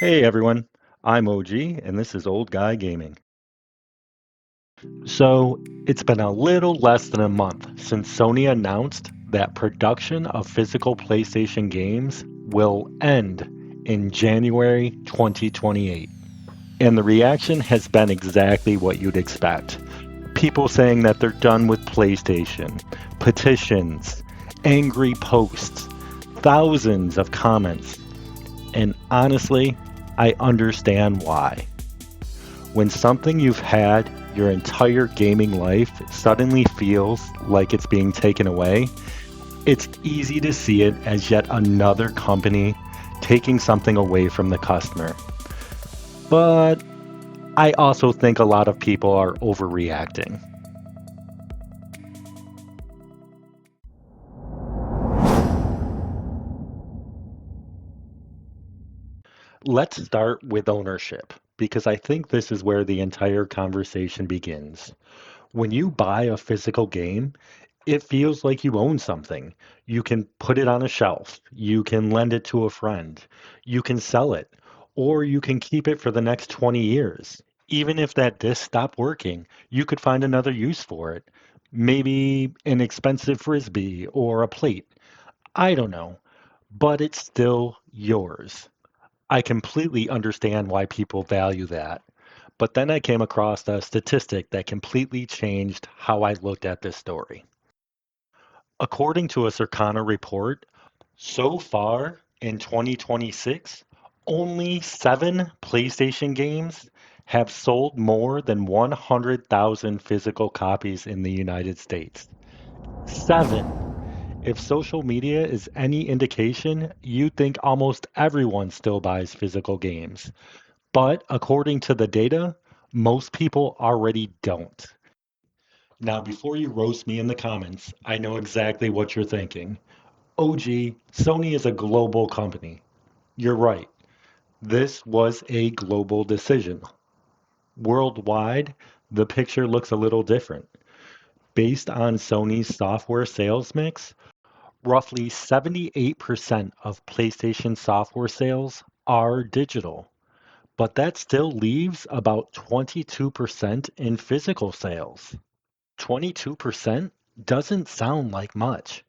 Hey everyone, I'm OG and this is Old Guy Gaming. So, it's been a little less than a month since Sony announced that production of physical PlayStation games will end in January 2028. And the reaction has been exactly what you'd expect. People saying that they're done with PlayStation, petitions, angry posts, thousands of comments. And honestly, I understand why. When something you've had your entire gaming life suddenly feels like it's being taken away, it's easy to see it as yet another company taking something away from the customer. But I also think a lot of people are overreacting. Let's start with ownership, because I think this is where the entire conversation begins. When you buy a physical game, it feels like you own something. You can put it on a shelf, you can lend it to a friend, you can sell it, or you can keep it for the next 20 years. Even if that disc stopped working, you could find another use for it. Maybe an expensive frisbee or a plate. I don't know, but it's still yours. I completely understand why people value that. But then I came across a statistic that completely changed how I looked at this story. According to a Circana report, so far in 2026, only 7 PlayStation games have sold more than 100,000 physical copies in the United States. 7. If social media is any indication, you'd think almost everyone still buys physical games. But according to the data, most people already don't. Now, before you roast me in the comments, I know exactly what you're thinking. OG, Sony is a global company. You're right. This was a global decision. Worldwide, the picture looks a little different. Based on Sony's software sales mix, roughly 78% of PlayStation software sales are digital. But that still leaves about 22% in physical sales. 22% doesn't sound like much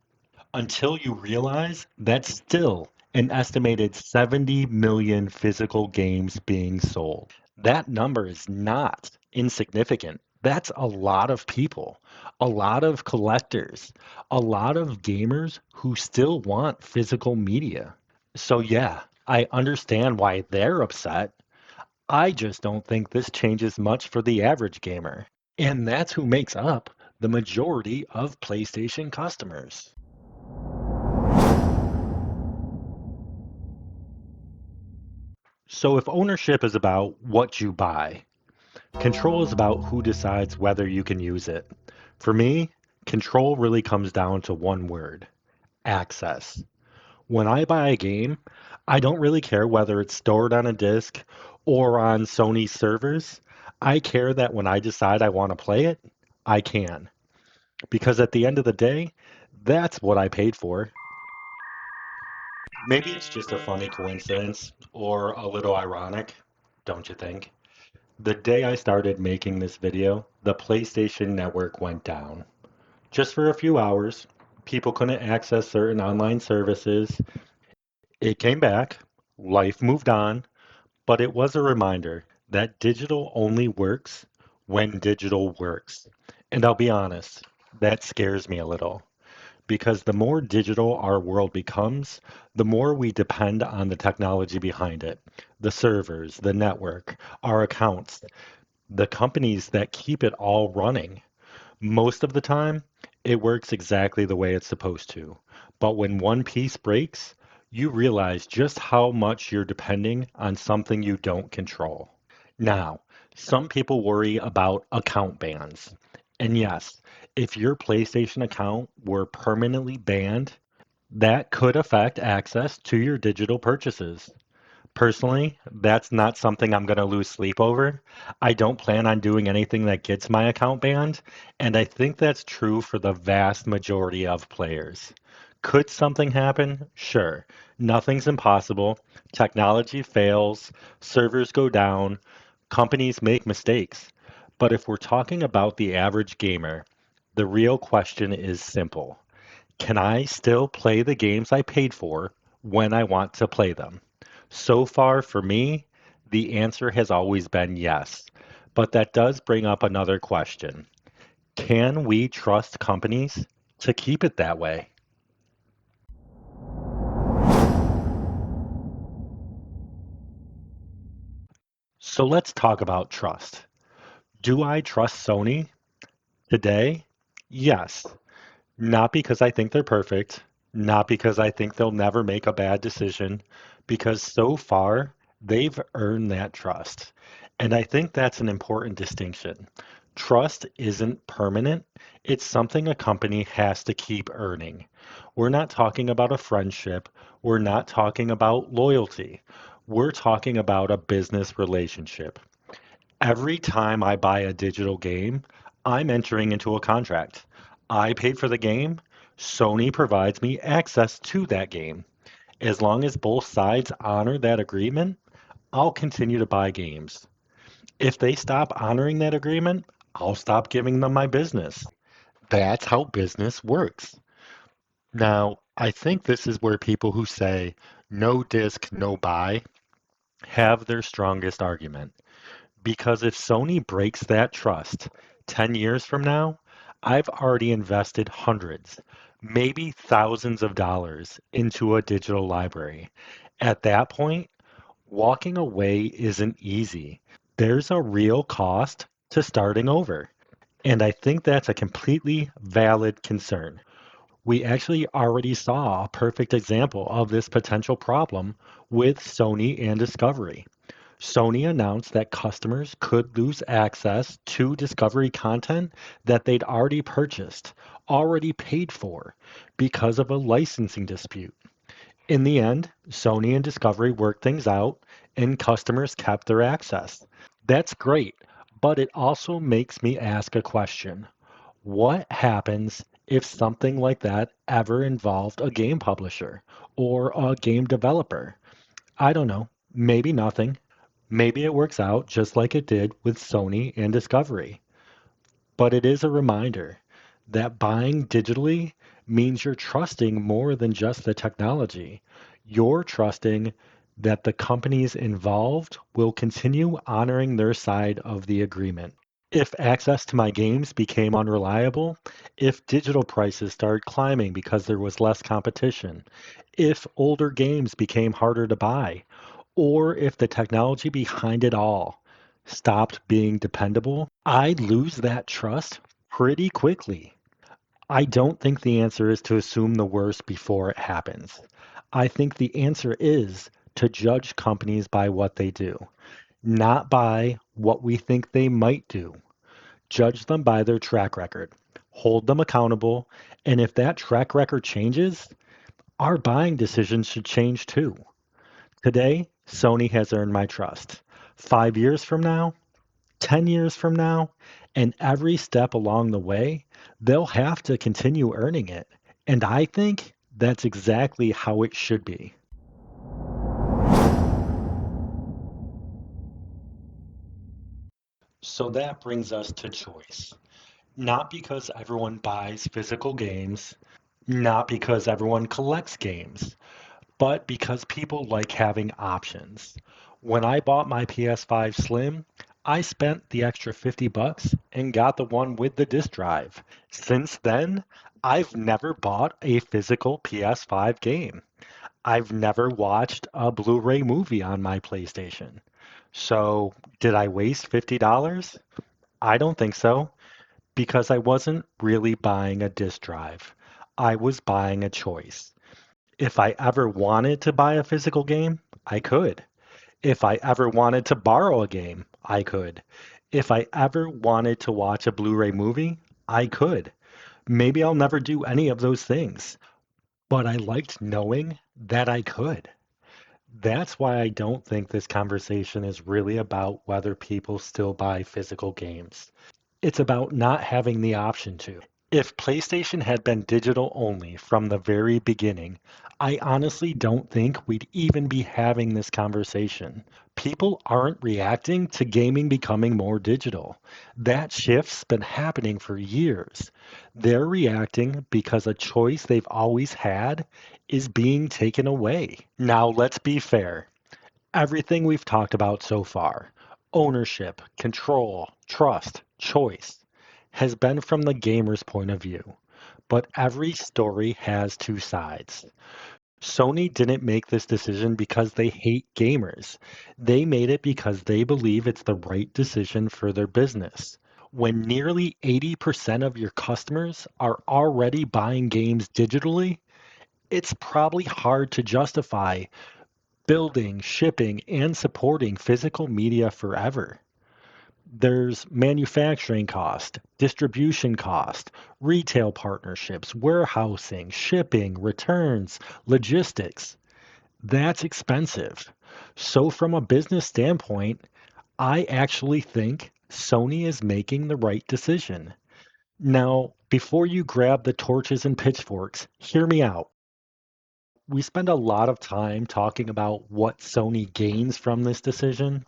until you realize that's still an estimated 70 million physical games being sold. That number is not insignificant. That's a lot of people, a lot of collectors, a lot of gamers who still want physical media. So, yeah, I understand why they're upset. I just don't think this changes much for the average gamer. And that's who makes up the majority of PlayStation customers. So, if ownership is about what you buy, control is about who decides whether you can use it. For me, control really comes down to one word: access. When I buy a game, I don't really care whether it's stored on a disc or on Sony servers. I care that when I decide I want to play it, I can. Because at the end of the day, that's what I paid for. Maybe it's just a funny coincidence or a little ironic, don't you think? The day I started making this video, the PlayStation Network went down. Just for a few hours, people couldn't access certain online services. It came back, life moved on, but it was a reminder that digital only works when digital works. And I'll be honest, that scares me a little. Because the more digital our world becomes, the more we depend on the technology behind it: the servers, the network, our accounts, the companies that keep it all running. Most of the time, it works exactly the way it's supposed to. But when one piece breaks, you realize just how much you're depending on something you don't control. Now, some people worry about account bans. And yes, if your PlayStation account were permanently banned, that could affect access to your digital purchases. Personally, that's not something I'm going to lose sleep over. I don't plan on doing anything that gets my account banned, and I think that's true for the vast majority of players. Could something happen? Sure. Nothing's impossible. Technology fails, servers go down, companies make mistakes. But if we're talking about the average gamer, the real question is simple. Can I still play the games I paid for when I want to play them? So far, for me, the answer has always been yes. But that does bring up another question. Can we trust companies to keep it that way? So let's talk about trust. Do I trust Sony today? Yes. Not because I think they're perfect, not because I think they'll never make a bad decision, because so far they've earned that trust. And I think that's an important distinction. Trust isn't permanent, it's something a company has to keep earning. We're not talking about a friendship, we're not talking about loyalty, we're talking about a business relationship. Every time I buy a digital game, I'm entering into a contract. I paid for the game. Sony provides me access to that game. As long as both sides honor that agreement, I'll continue to buy games. If they stop honoring that agreement, I'll stop giving them my business. That's how business works. Now, I think this is where people who say no disc, no buy have their strongest argument. Because if Sony breaks that trust 10 years from now, I've already invested hundreds, maybe thousands of dollars into a digital library. At that point, walking away isn't easy. There's a real cost to starting over. And I think that's a completely valid concern. We actually already saw a perfect example of this potential problem with Sony and Discovery. Sony announced that customers could lose access to Discovery content that they'd already purchased, already paid for, because of a licensing dispute. In the end, Sony and Discovery worked things out, and customers kept their access. That's great, but it also makes me ask a question. What happens if something like that ever involved a game publisher or a game developer? I don't know, maybe nothing. Maybe it works out just like it did with Sony and Discovery, but it is a reminder that buying digitally means you're trusting more than just the technology. You're trusting that the companies involved will continue honoring their side of the agreement. If access to my games became unreliable, if digital prices started climbing because there was less competition, if older games became harder to buy, or if the technology behind it all stopped being dependable, I'd lose that trust pretty quickly. I don't think the answer is to assume the worst before it happens. I think the answer is to judge companies by what they do, not by what we think they might do. Judge them by their track record, hold them accountable, and if that track record changes, our buying decisions should change too. Today, Sony has earned my trust. 5 years from now, 10 years from now, and every step along the way, they'll have to continue earning it. And I think that's exactly how it should be. So that brings us to choice. Not because everyone buys physical games, not because everyone collects games, but because people like having options. When I bought my PS5 Slim, I spent the extra 50 bucks and got the one with the disk drive. Since then, I've never bought a physical PS5 game. I've never watched a Blu-ray movie on my PlayStation. So, did I waste $50? I don't think so, because I wasn't really buying a disk drive. I was buying a choice. If I ever wanted to buy a physical game, I could. If I ever wanted to borrow a game, I could. If I ever wanted to watch a Blu-ray movie, I could. Maybe I'll never do any of those things, but I liked knowing that I could. That's why I don't think this conversation is really about whether people still buy physical games. It's about not having the option to. If PlayStation had been digital only from the very beginning, I honestly don't think we'd even be having this conversation. People aren't reacting to gaming becoming more digital. That shift's been happening for years. They're reacting because a choice they've always had is being taken away. Now, let's be fair. Everything we've talked about so far, ownership, control, trust, choice, has been from the gamer's point of view. But every story has two sides. Sony didn't make this decision because they hate gamers. They made it because they believe it's the right decision for their business. When nearly 80% of your customers are already buying games digitally, it's probably hard to justify building, shipping, and supporting physical media forever. There's manufacturing cost, distribution cost, retail partnerships, warehousing, shipping, returns, logistics. That's expensive. So, from a business standpoint, I actually think Sony is making the right decision. Now, before you grab the torches and pitchforks, hear me out. We spend a lot of time talking about what Sony gains from this decision.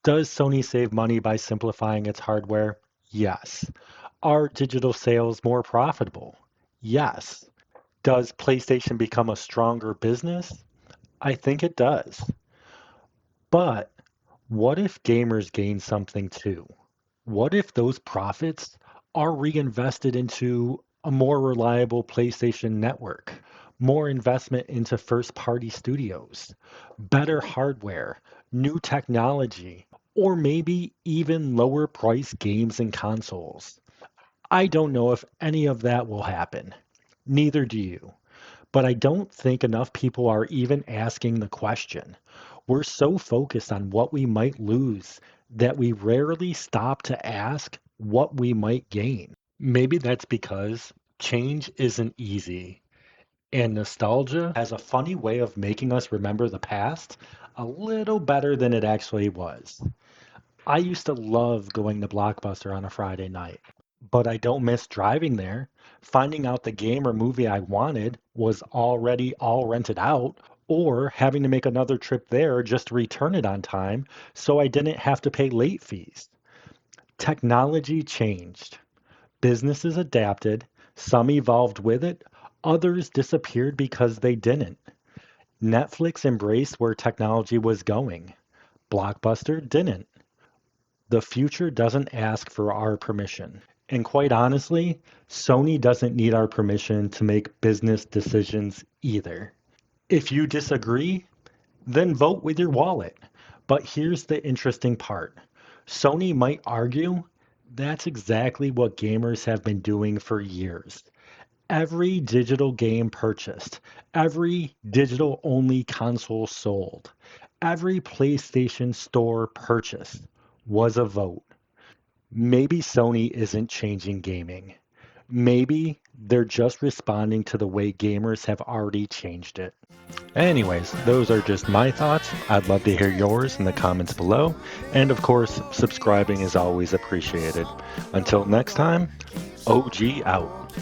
Does Sony save money by simplifying its hardware? Yes. Are digital sales more profitable? Yes. Does PlayStation become a stronger business? I think it does. But what if gamers gain something too? What if those profits are reinvested into a more reliable PlayStation network, more investment into first party studios, better hardware, new technology, or maybe even lower price games and consoles? I don't know if any of that will happen. Neither do you. But I don't think enough people are even asking the question. We're so focused on what we might lose that we rarely stop to ask what we might gain. Maybe that's because change isn't easy, and nostalgia has a funny way of making us remember the past a little better than it actually was. I used to love going to Blockbuster on a Friday night, but I don't miss driving there, finding out the game or movie I wanted was already all rented out, or having to make another trip there just to return it on time so I didn't have to pay late fees. Technology changed. Businesses adapted, some evolved with it, others disappeared because they didn't. Netflix embraced where technology was going. Blockbuster didn't. The future doesn't ask for our permission. And quite honestly, Sony doesn't need our permission to make business decisions either. If you disagree, then vote with your wallet. But here's the interesting part. Sony might argue that's exactly what gamers have been doing for years. Every digital game purchased, every digital only console sold, every PlayStation Store purchased was a vote. Maybe Sony isn't changing gaming. Maybe they're just responding to the way gamers have already changed it. Anyways, those are just my thoughts. I'd love to hear yours in the comments below. And of course, subscribing is always appreciated. Until next time, OG out.